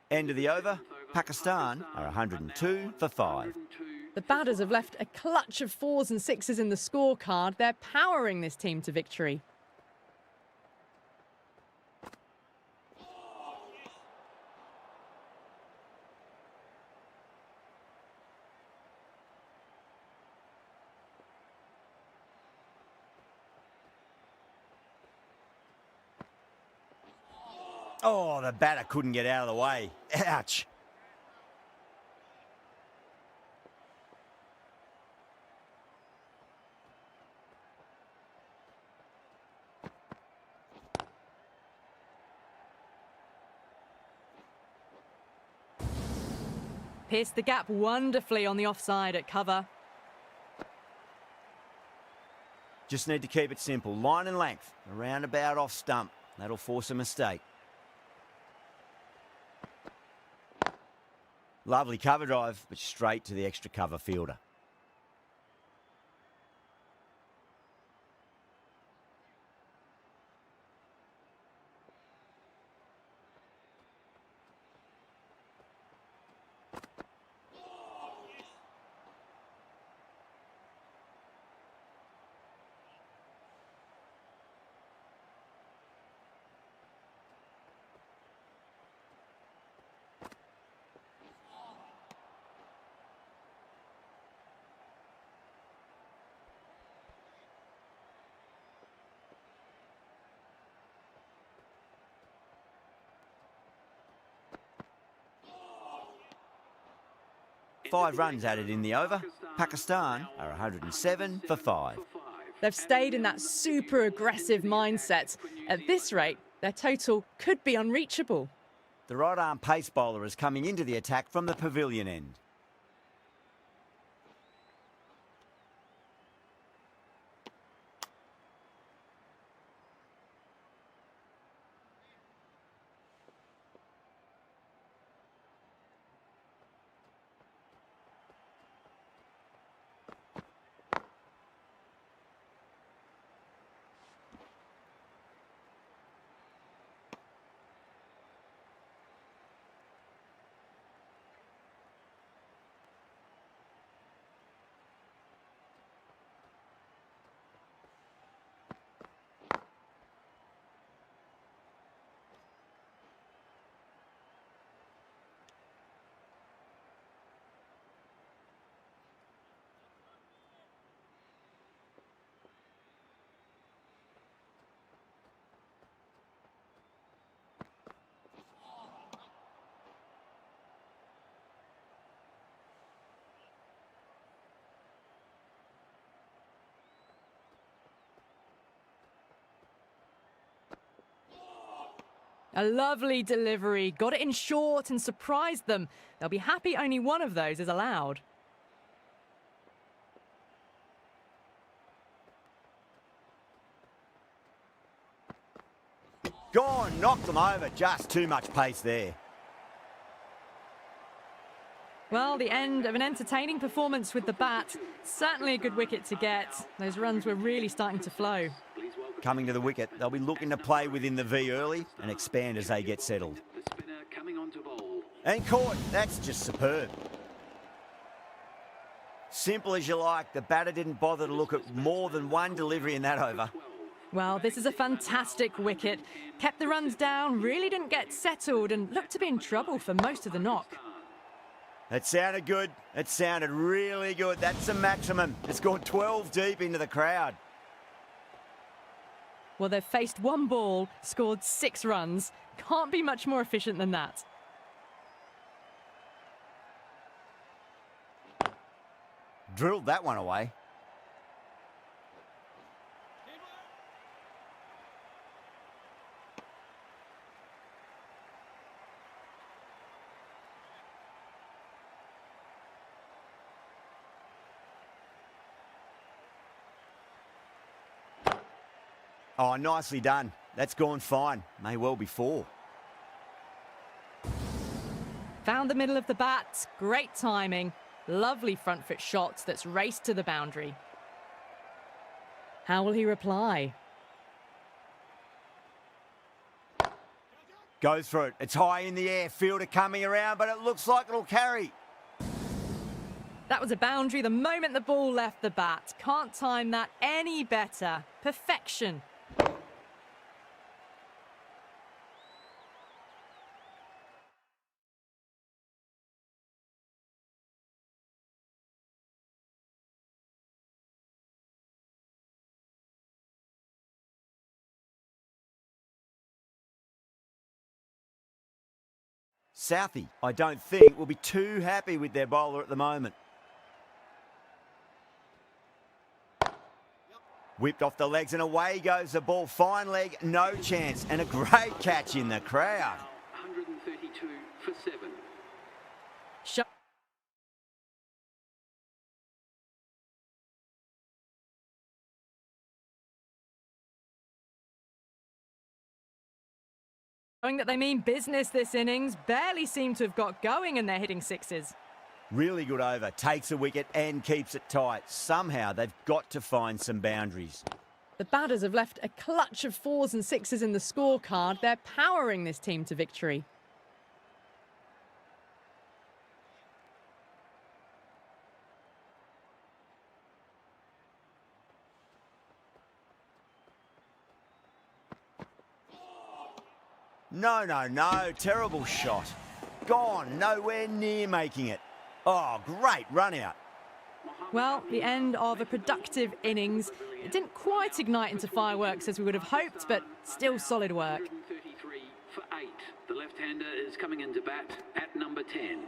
End of the over. Pakistan are 102 for 5. The batters have left a clutch of 4s and 6s in the scorecard. They're powering this team to victory. Oh, the batter couldn't get out of the way. Ouch. Pierced the gap wonderfully on the offside at cover. Just need to keep it simple. Line and length. Around about off stump. That'll force a mistake. Lovely cover drive, but straight to the extra cover fielder. Five runs added in the over. Pakistan are 107 for 5. They've stayed in that super aggressive mindset. At this rate, their total could be unreachable. The right arm pace bowler is coming into the attack from the pavilion end. A lovely delivery, got it in short and surprised them. They'll be happy only one of those is allowed. Gone, knocked them over. Just too much pace there. Well, the end of an entertaining performance with the bat. Certainly a good wicket to get. Those runs were really starting to flow. Coming to the wicket, they'll be looking to play within the V early and expand as they get settled. The spinner coming on to bowl. And caught. That's just superb. Simple as you like. The batter didn't bother to look at more than one delivery in that over. Well, this is a fantastic wicket. Kept the runs down, really didn't get settled and looked to be in trouble for most of the knock. It sounded good. It sounded really good. That's the maximum. It's gone 12 deep into the crowd. Well, they've faced one ball, scored 6 runs. Can't be much more efficient than that. Drilled that one away. Oh, nicely done. That's gone fine. May well be 4. Found the middle of the bat. Great timing. Lovely front foot shot that's raced to the boundary. How will he reply? Goes for it. It's high in the air. Fielder coming around, but it looks like it'll carry. That was a boundary the moment the ball left the bat. Can't time that any better. Perfection. Southie, I don't think, will be too happy with their bowler at the moment. Whipped off the legs and away goes the ball. Fine leg, no chance. And a great catch in the crowd. 132 for 7. Shot. Showing that they mean business this innings. Barely seem to have got going and they're hitting sixes. Really good over. Takes a wicket and keeps it tight. Somehow they've got to find some boundaries. The batters have left a clutch of 4s and 6s in the scorecard. They're powering this team to victory. No, no, no. Terrible shot. Gone. Nowhere near making it. Oh, great run out. Well, the end of a productive innings. It didn't quite ignite into fireworks as we would have hoped, but still solid work. 133 for 8. The left-hander is coming into bat at number 10.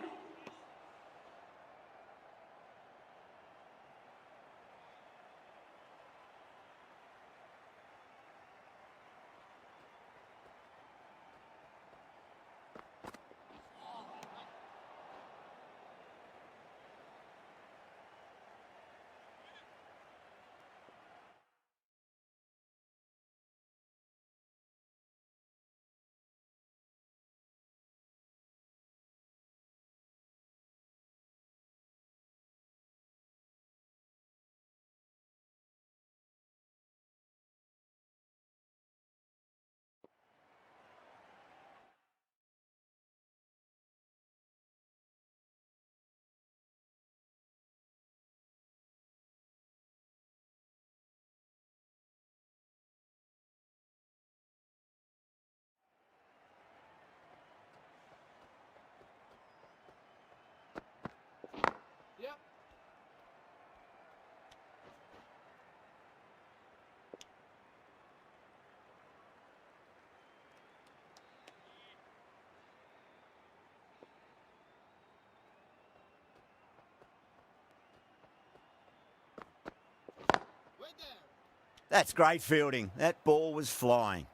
That's great fielding. That ball was flying.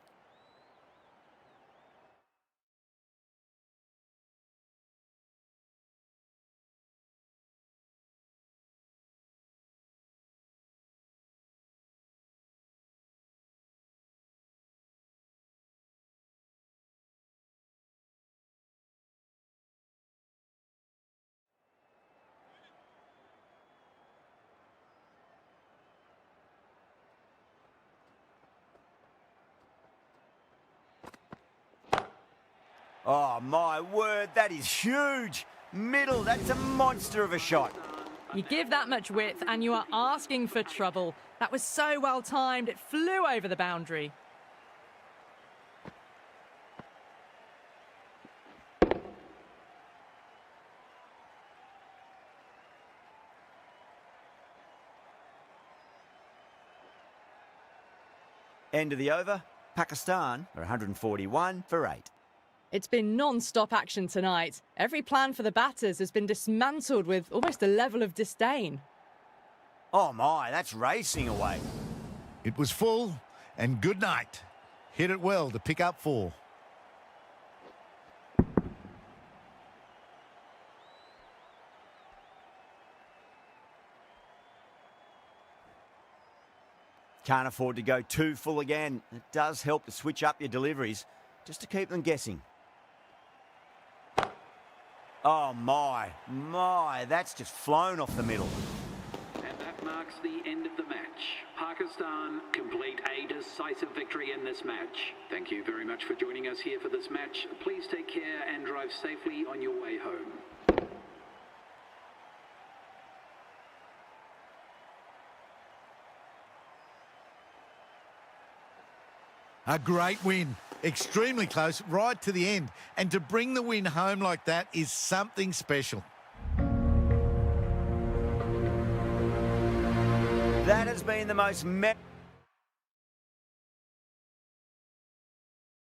Oh, my word, that is huge. Middle, that's a monster of a shot. You give that much width and you are asking for trouble. That was so well timed, it flew over the boundary. End of the over. Pakistan are 141 for 8. It's been non-stop action tonight. Every plan for the batters has been dismantled with almost a level of disdain. Oh my, that's racing away. It was full and good night. Hit it well to pick up 4. Can't afford to go too full again. It does help to switch up your deliveries, just to keep them guessing. Oh my, that's just flown off the middle. And that marks the end of the match. Pakistan complete a decisive victory in this match. Thank you very much for joining us here for this match. Please take care and drive safely on your way home. A great win. Extremely close, right to the end. And to bring the win home like that is something special. That has been the most